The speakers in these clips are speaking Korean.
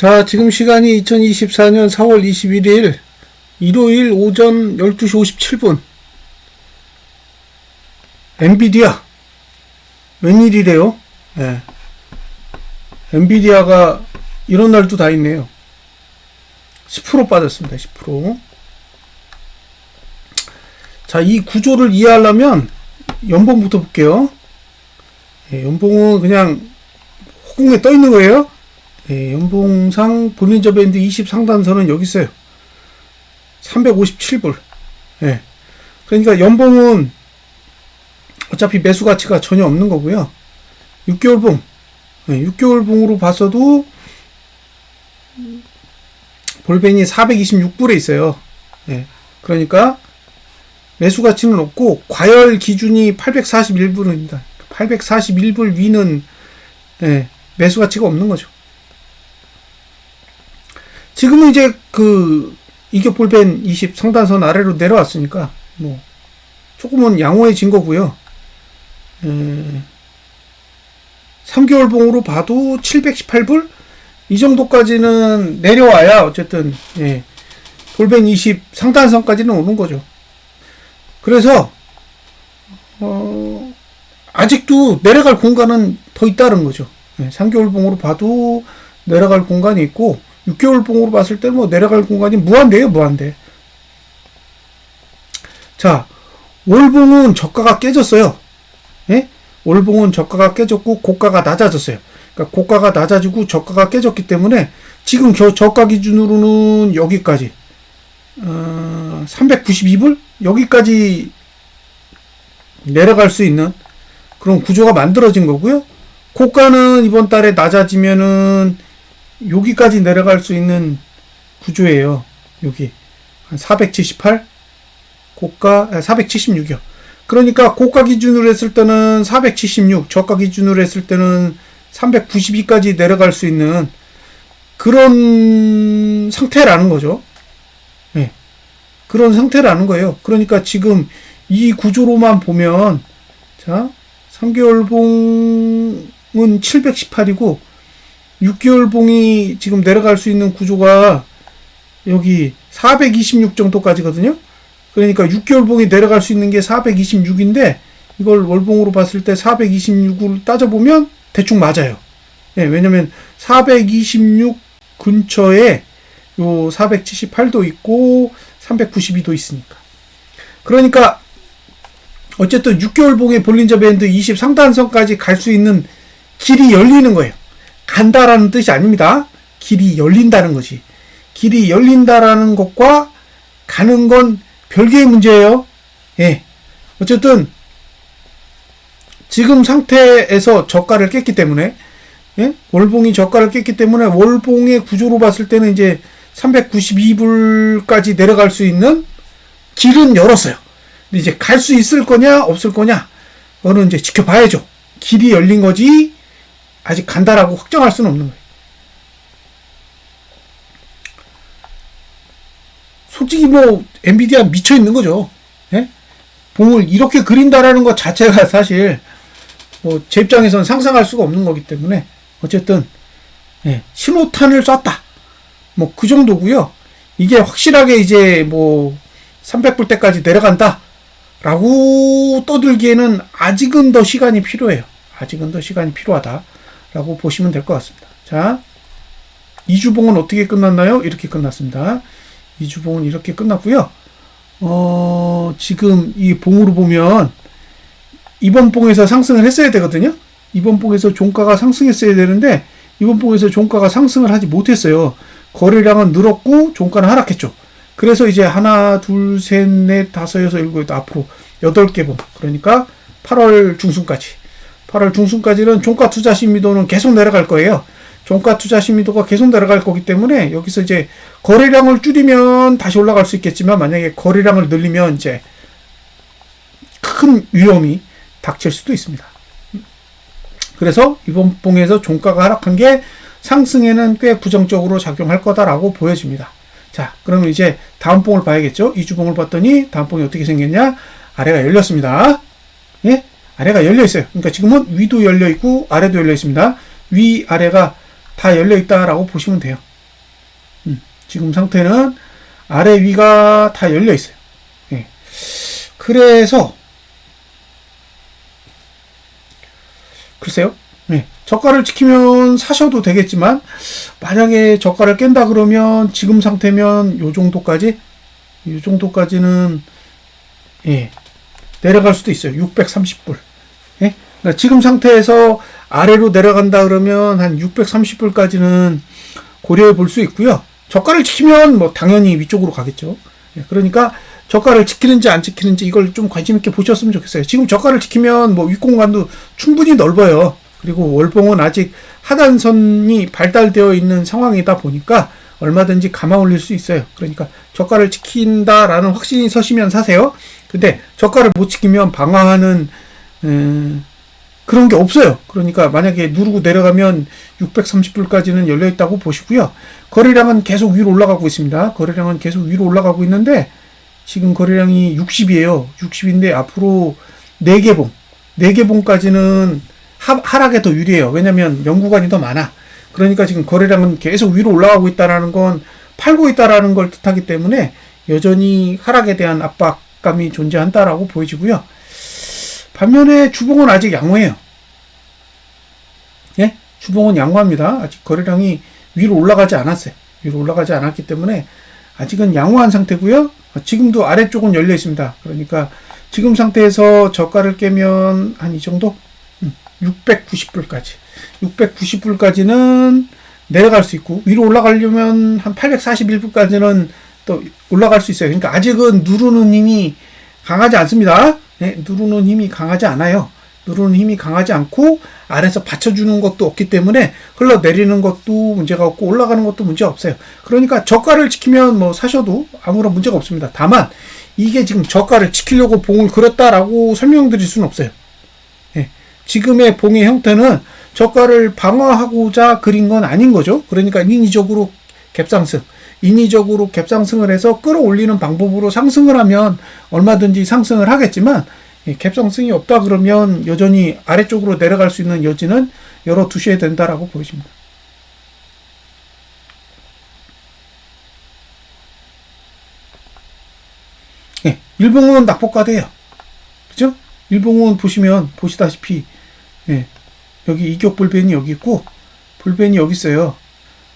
자, 지금 시간이 2024년 4월 21일 일요일 오전 12시 57분. 엔비디아. 웬일이래요? 예. 엔비디아가 이런 날도 다 있네요. 10% 빠졌습니다. 10%. 자, 이 구조를 이해하려면 연봉부터 볼게요. 예, 연봉은 그냥 호공에 떠 있는 거예요. 예, 연봉상 볼린저 밴드 20 상단선은 여기 있어요. 357불. 예. 그러니까 연봉은 어차피 매수 가치가 전혀 없는 거고요. 6개월 봉. 예, 6개월 봉으로 봤어도 볼벤이 426불에 있어요. 예. 그러니까 매수 가치는 없고 과열 기준이 841불입니다. 841불 위는 예, 매수 가치가 없는 거죠. 지금은 이제 이격 볼벤 20 상단선 아래로 내려왔으니까 뭐 조금은 양호해진 거고요. 3개월 봉으로 봐도 718불 이 정도까지는 내려와야 어쨌든 예, 볼벤 20 상단선까지는 오는 거죠. 그래서 아직도 내려갈 공간은 더 있다는 거죠. 예, 3개월 봉으로 봐도 내려갈 공간이 있고 6개월 봉으로 봤을 때 뭐 내려갈 공간이 무한대예요, 무한대. 자, 월봉은 저가가 깨졌어요. 예? 월봉은 저가가 깨졌고 고가가 낮아졌어요. 그러니까 고가가 낮아지고 저가가 깨졌기 때문에 지금 저가 기준으로는 여기까지 392불 여기까지 내려갈 수 있는 그런 구조가 만들어진 거고요. 고가는 이번 달에 낮아지면은 여기까지 내려갈 수 있는 구조예요. 여기 한 478 고가 476이요. 그러니까 고가 기준으로 했을 때는 476, 저가 기준으로 했을 때는 392까지 내려갈 수 있는 그런 상태라는 거죠. 네. 그런 상태라는 거예요. 그러니까 지금 이 구조로만 보면 자, 3개월 봉은 718이고 6개월 봉이 지금 내려갈 수 있는 구조가 여기 426 정도까지거든요. 그러니까 6개월 봉이 내려갈 수 있는 게 426인데 이걸 월봉으로 봤을 때 426을 따져보면 대충 맞아요. 예, 왜냐면 426 근처에 요 478도 있고 392도 있으니까. 그러니까 어쨌든 6개월 봉의 볼린저 밴드 20 상단선까지 갈 수 있는 길이 열리는 거예요. 간다라는 뜻이 아닙니다. 길이 열린다는 거지. 길이 열린다라는 것과 가는 건 별개의 문제예요. 예. 어쨌든 지금 상태에서 저가를 깼기 때문에 예? 월봉이 저가를 깼기 때문에 월봉의 구조로 봤을 때는 이제 392불까지 내려갈 수 있는 길은 열었어요. 근데 이제 갈 수 있을 거냐 없을 거냐 그거는 이제 지켜봐야죠. 길이 열린 거지 아직 간다라고 확정할 수는 없는 거예요. 솔직히 뭐 엔비디아 미쳐 있는 거죠. 예? 봉을 이렇게 그린다라는 것 자체가 사실 뭐 제 입장에서는 상상할 수가 없는 거기 때문에 어쨌든 예, 신호탄을 쐈다. 뭐 그 정도고요. 이게 확실하게 이제 뭐 300불 때까지 내려간다. 라고 떠들기에는 아직은 더 시간이 필요해요. 아직은 더 시간이 필요하다. 라고 보시면 될 것 같습니다. 자, 2주봉은 어떻게 끝났나요? 이렇게 끝났습니다. 2주봉은 이렇게 끝났고요. 지금 이 봉으로 보면 이번 봉에서 상승을 했어야 되거든요. 이번 봉에서 종가가 상승했어야 되는데 이번 봉에서 종가가 상승을 하지 못했어요. 거래량은 늘었고 종가는 하락했죠. 그래서 이제 하나, 둘, 셋, 넷, 다섯, 여섯, 일곱, 앞으로 8개 봉. 그러니까 8월 중순까지. 8월 중순까지는 종가 투자 신미도는 계속 내려갈 거예요. 종가 투자 신미도가 계속 내려갈 거기 때문에 여기서 이제 거래량을 줄이면 다시 올라갈 수 있겠지만 만약에 거래량을 늘리면 이제 큰 위험이 닥칠 수도 있습니다. 그래서 이번 봉에서 종가가 하락한 게 상승에는 꽤 부정적으로 작용할 거다라고 보여집니다. 자, 그러면 이제 다음 봉을 봐야겠죠? 2주봉을 봤더니 다음 봉이 어떻게 생겼냐? 아래가 열렸습니다. 예? 아래가 열려 있어요. 그러니까 지금은 위도 열려 있고 아래도 열려 있습니다. 위, 아래가 다 열려 있다라고 보시면 돼요. 지금 상태는 아래 위가 다 열려 있어요. 예. 그래서 글쎄요. 네. 저가를 지키면 사셔도 되겠지만 만약에 저가를 깬다 그러면 지금 상태면 요 정도까지는 예, 내려갈 수도 있어요. 630불. 예? 그러니까 지금 상태에서 아래로 내려간다 그러면 한 630불까지는 고려해 볼 수 있고요. 저가를 지키면 뭐 당연히 위쪽으로 가겠죠. 예, 그러니까 저가를 지키는지 안 지키는지 이걸 좀 관심 있게 보셨으면 좋겠어요. 지금 저가를 지키면 뭐 윗공간도 충분히 넓어요. 그리고 월봉은 아직 하단선이 발달되어 있는 상황이다 보니까 얼마든지 감아 올릴 수 있어요. 그러니까 저가를 지킨다라는 확신이 서시면 사세요. 근데 저가를 못 지키면 방어하는 그런 게 없어요. 그러니까 만약에 누르고 내려가면 630불까지는 열려 있다고 보시고요. 거래량은 계속 위로 올라가고 있습니다. 거래량은 계속 위로 올라가고 있는데 지금 거래량이 60이에요. 60인데 앞으로 4개봉까지는 하락에 더 유리해요. 왜냐면 연구관이 더 많아. 그러니까 지금 거래량은 계속 위로 올라가고 있다라는 건 팔고 있다라는 걸 뜻하기 때문에 여전히 하락에 대한 압박감이 존재한다라고 보여지고요. 반면에 주봉은 아직 양호해요. 예? 주봉은 양호합니다. 아직 거래량이 위로 올라가지 않았어요. 위로 올라가지 않았기 때문에 아직은 양호한 상태고요. 지금도 아래쪽은 열려 있습니다. 그러니까 지금 상태에서 저가를 깨면 한 이 정도? 690불까지. 690불까지는 내려갈 수 있고, 위로 올라가려면 한 841불까지는 또 올라갈 수 있어요. 그러니까 아직은 누르는 힘이 강하지 않습니다. 네, 누르는 힘이 강하지 않아요. 누르는 힘이 강하지 않고, 아래에서 받쳐주는 것도 없기 때문에 흘러내리는 것도 문제가 없고, 올라가는 것도 문제 없어요. 그러니까 저가를 지키면 뭐 사셔도 아무런 문제가 없습니다. 다만, 이게 지금 저가를 지키려고 봉을 그렸다라고 설명드릴 수는 없어요. 지금의 봉의 형태는 저가를 방어하고자 그린 건 아닌 거죠. 그러니까 인위적으로 갭상승을 해서 끌어올리는 방법으로 상승을 하면 얼마든지 상승을 하겠지만 갭상승이 없다 그러면 여전히 아래쪽으로 내려갈 수 있는 여지는 열어두셔야 된다라고 보여집니다. 일봉은 낙폭과대예요. 그죠? 일봉은 보시다시피 여기 이격 불펜이 여기 있고 불펜이 여기 있어요.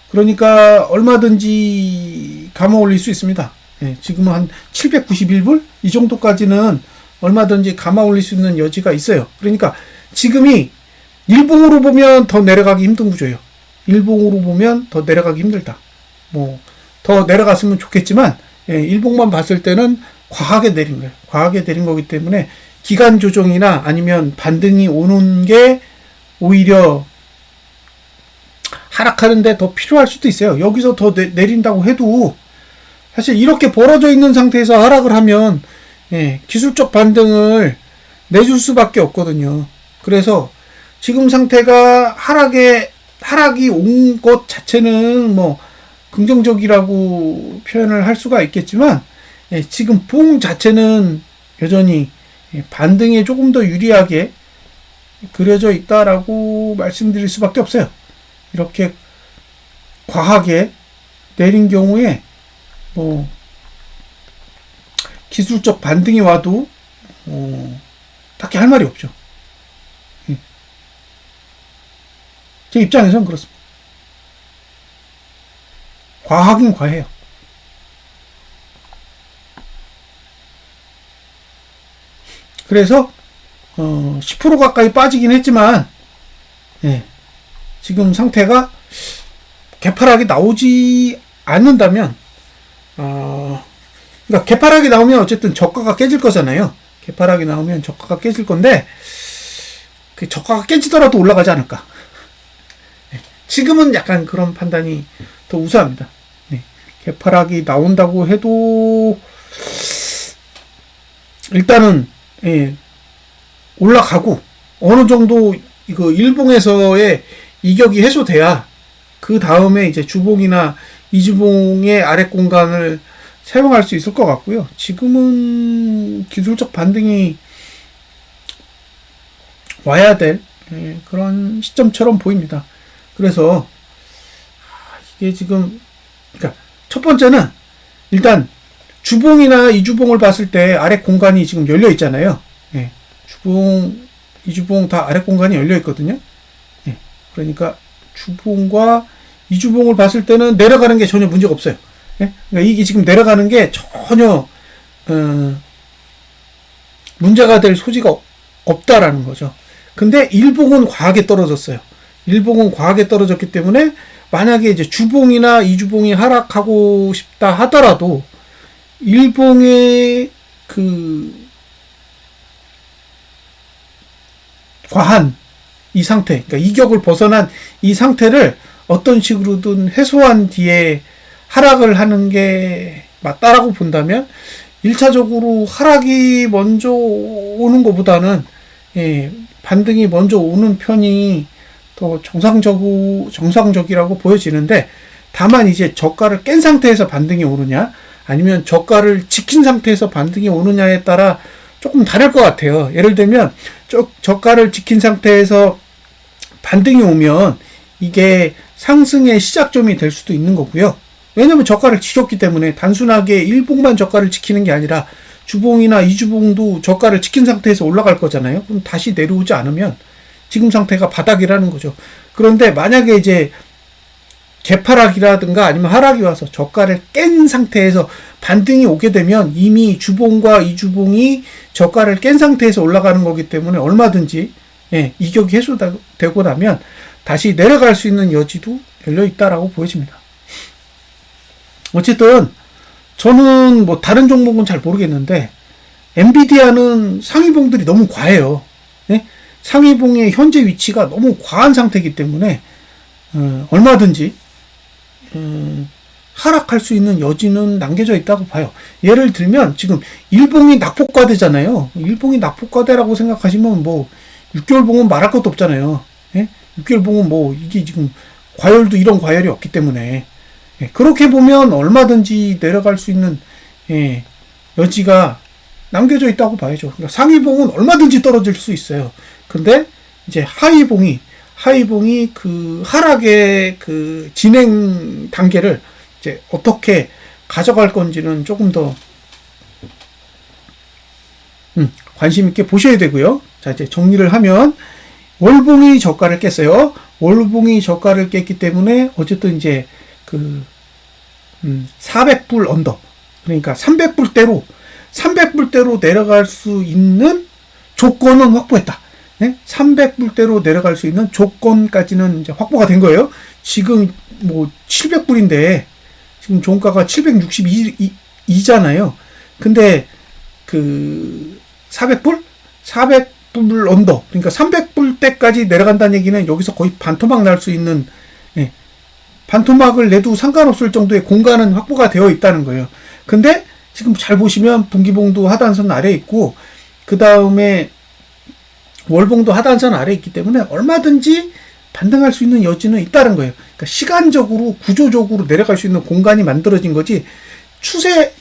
그러니까 얼마든지 감아 올릴 수 있습니다. 지금은 한 791불 이 정도까지는 얼마든지 감아 올릴 수 있는 여지가 있어요. 그러니까 지금이 일봉으로 보면 더 내려가기 힘든 구조예요. 일봉으로 보면 더 내려가기 힘들다. 뭐 더 내려갔으면 좋겠지만 일봉만 봤을 때는 과하게 내린 거예요. 과하게 내린 거기 때문에 기간 조정이나 아니면 반등이 오는 게 오히려 하락하는데 더 필요할 수도 있어요. 여기서 더 내린다고 해도 사실 이렇게 벌어져 있는 상태에서 하락을 하면 기술적 반등을 내줄 수밖에 없거든요. 그래서 지금 상태가 하락이 온 것 자체는 뭐 긍정적이라고 표현을 할 수가 있겠지만 지금 봉 자체는 여전히 반등에 조금 더 유리하게 그려져 있다라고 말씀드릴 수밖에 없어요. 이렇게 과하게 내린 경우에 뭐 기술적 반등이 와도 딱히 할 말이 없죠. 제 입장에서는 그렇습니다. 과하긴 과해요. 그래서 10% 가까이 빠지긴 했지만 지금 상태가 개파락이 나오지 않는다면 그러니까 개파락이 나오면 어쨌든 저가가 깨질 거잖아요. 개파락이 나오면 저가가 깨질 건데 그 저가가 깨지더라도 올라가지 않을까. 지금은 약간 그런 판단이 더 우세합니다. 개파락이 나온다고 해도 일단은 올라가고 어느 정도 이거 일봉에서의 이격이 해소돼야 그 다음에 이제 주봉이나 이주봉의 아래 공간을 사용할 수 있을 것 같고요. 지금은 기술적 반등이 와야 될 그런 시점처럼 보입니다. 그래서 이게 지금 그러니까 첫 번째는 일단 주봉이나 이주봉을 봤을 때 아래 공간이 지금 열려 있잖아요. 예, 주봉, 이주봉 다 아래 공간이 열려 있거든요. 예, 그러니까 주봉과 이주봉을 봤을 때는 내려가는 게 전혀 문제가 없어요. 예? 그러니까 이게 지금 내려가는 게 전혀 문제가 될 소지가 없다라는 거죠. 근데 일봉은 과하게 떨어졌어요. 일봉은 과하게 떨어졌기 때문에 만약에 이제 주봉이나 이주봉이 하락하고 싶다 하더라도 일봉의 그 과한 이 상태, 그러니까 이격을 벗어난 이 상태를 어떤 식으로든 해소한 뒤에 하락을 하는 게 맞다라고 본다면 1차적으로 하락이 먼저 오는 것보다는 반등이 먼저 오는 편이 더 정상적이라고 보여지는데, 다만 이제 저가를 깬 상태에서 반등이 오느냐 아니면 저가를 지킨 상태에서 반등이 오느냐에 따라 조금 다를 것 같아요. 예를 들면 저가를 지킨 상태에서 반등이 오면 이게 상승의 시작점이 될 수도 있는 거고요. 왜냐면 저가를 지켰기 때문에 단순하게 일봉만 저가를 지키는 게 아니라 주봉이나 이주봉도 저가를 지킨 상태에서 올라갈 거잖아요. 그럼 다시 내려오지 않으면 지금 상태가 바닥이라는 거죠. 그런데 만약에 이제 개파락이라든가 아니면 하락이 와서 저가를 깬 상태에서 반등이 오게 되면 이미 주봉과 이주봉이 저가를 깬 상태에서 올라가는 거기 때문에 얼마든지 이격이 해소되고 나면 다시 내려갈 수 있는 여지도 열려 있다라고 보여집니다. 어쨌든 저는 뭐 다른 종목은 잘 모르겠는데 엔비디아는 상위봉들이 너무 과해요. 상위봉의 현재 위치가 너무 과한 상태이기 때문에 얼마든지 하락할 수 있는 여지는 남겨져 있다고 봐요. 예를 들면 지금 일봉이 낙폭과대잖아요. 일봉이 낙폭과대라고 생각하시면 뭐 6개월봉은 말할 것도 없잖아요. 6개월봉은 뭐 이게 지금 과열도 이런 과열이 없기 때문에 그렇게 보면 얼마든지 내려갈 수 있는 여지가 남겨져 있다고 봐야죠. 그러니까 상위봉은 얼마든지 떨어질 수 있어요. 근데 이제 하위봉이 그 하락의 그 진행 단계를 이제 어떻게 가져갈 건지는 조금 더 관심 있게 보셔야 되고요. 자, 이제 정리를 하면 월봉이 저가를 깼어요. 월봉이 저가를 깼기 때문에 어쨌든 이제 그 400불 언더, 그러니까 300불대로 내려갈 수 있는 조건은 확보했다. 300불대로 내려갈 수 있는 조건까지는 이제 확보가 된 거예요. 지금 뭐 700불인데 지금 종가가 762잖아요. 근데 그 400불 언더, 그러니까 300불대까지 내려간다는 얘기는 여기서 거의 반토막 날 수 있는, 반토막을 내도 상관없을 정도의 공간은 확보가 되어 있다는 거예요. 근데 지금 잘 보시면 분기봉도 하단선 아래에 있고 그 다음에 월봉도 하단선 아래에 있기 때문에 얼마든지 반등할 수 있는 여지는 있다는 거예요. 그러니까 시간적으로 구조적으로 내려갈 수 있는 공간이 만들어진 거지 추세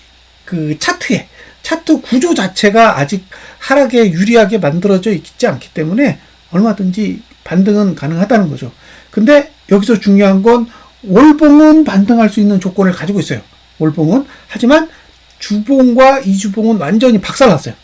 그 차트 구조 자체가 아직 하락에 유리하게 만들어져 있지 않기 때문에 얼마든지 반등은 가능하다는 거죠. 근데 여기서 중요한 건 월봉은 반등할 수 있는 조건을 가지고 있어요. 월봉은. 하지만 주봉과 이주봉은 완전히 박살났어요.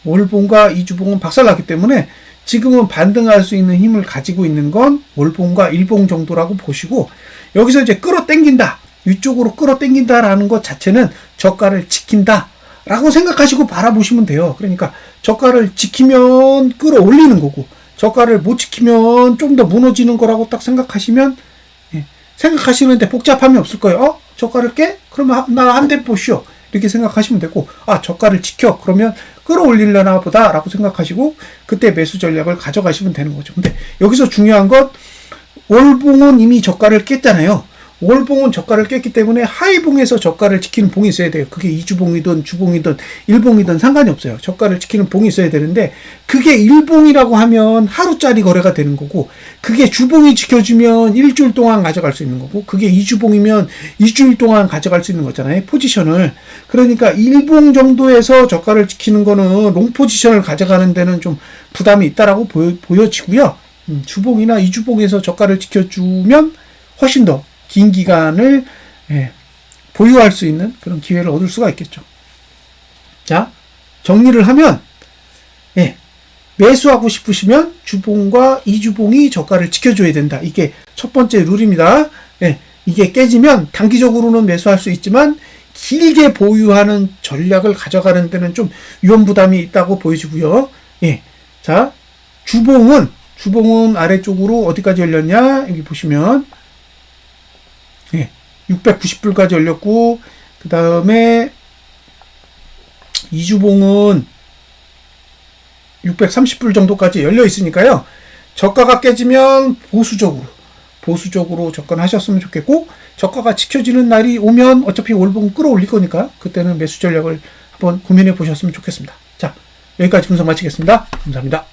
월봉과 이주봉은 박살났기 때문에 지금은 반등할 수 있는 힘을 가지고 있는 건 월봉과 일봉 정도라고 보시고, 여기서 이제 끌어당긴다, 위쪽으로 끌어당긴다라는 것 자체는 저가를 지킨다 라고 생각하시고 바라보시면 돼요. 그러니까 저가를 지키면 끌어올리는 거고, 저가를 못 지키면 좀 더 무너지는 거라고 딱 생각하시면, 생각하시는데 복잡함이 없을 거예요. 저가를 깨? 그러면 나 한 대 보시오. 이렇게 생각하시면 되고, 저가를 지켜. 그러면 끌어올리려나 보다 라고 생각하시고 그때 매수 전략을 가져가시면 되는 거죠. 근데 여기서 중요한 건 월봉은 이미 저가를 깼잖아요. 월봉은 저가를 깼기 때문에 하위봉에서 저가를 지키는 봉이 있어야 돼요. 그게 이주봉이든 주봉이든 일봉이든 상관이 없어요. 저가를 지키는 봉이 있어야 되는데, 그게 일봉이라고 하면 하루짜리 거래가 되는 거고, 그게 주봉이 지켜주면 일주일 동안 가져갈 수 있는 거고, 그게 이주봉이면 일주일 동안 가져갈 수 있는 거잖아요. 포지션을. 그러니까 일봉 정도에서 저가를 지키는 거는 롱 포지션을 가져가는 데는 좀 부담이 있다라고 보여지고요. 주봉이나 이주봉에서 저가를 지켜주면 훨씬 더 긴 기간을 보유할 수 있는 그런 기회를 얻을 수가 있겠죠. 자, 정리를 하면, 예, 매수하고 싶으시면 주봉과 이주봉이 저가를 지켜줘야 된다. 이게 첫 번째 룰입니다. 예, 이게 깨지면 단기적으로는 매수할 수 있지만 길게 보유하는 전략을 가져가는 데는 좀 위험 부담이 있다고 보여지고요. 예, 자, 주봉은 아래쪽으로 어디까지 열렸냐? 여기 보시면, 예, 690불까지 열렸고, 그 다음에 이주봉은 630불 정도까지 열려 있으니까요. 저가가 깨지면 보수적으로 접근하셨으면 좋겠고, 저가가 지켜지는 날이 오면 어차피 월봉 끌어올릴 거니까 그때는 매수 전략을 한번 고민해 보셨으면 좋겠습니다. 자, 여기까지 분석 마치겠습니다. 감사합니다.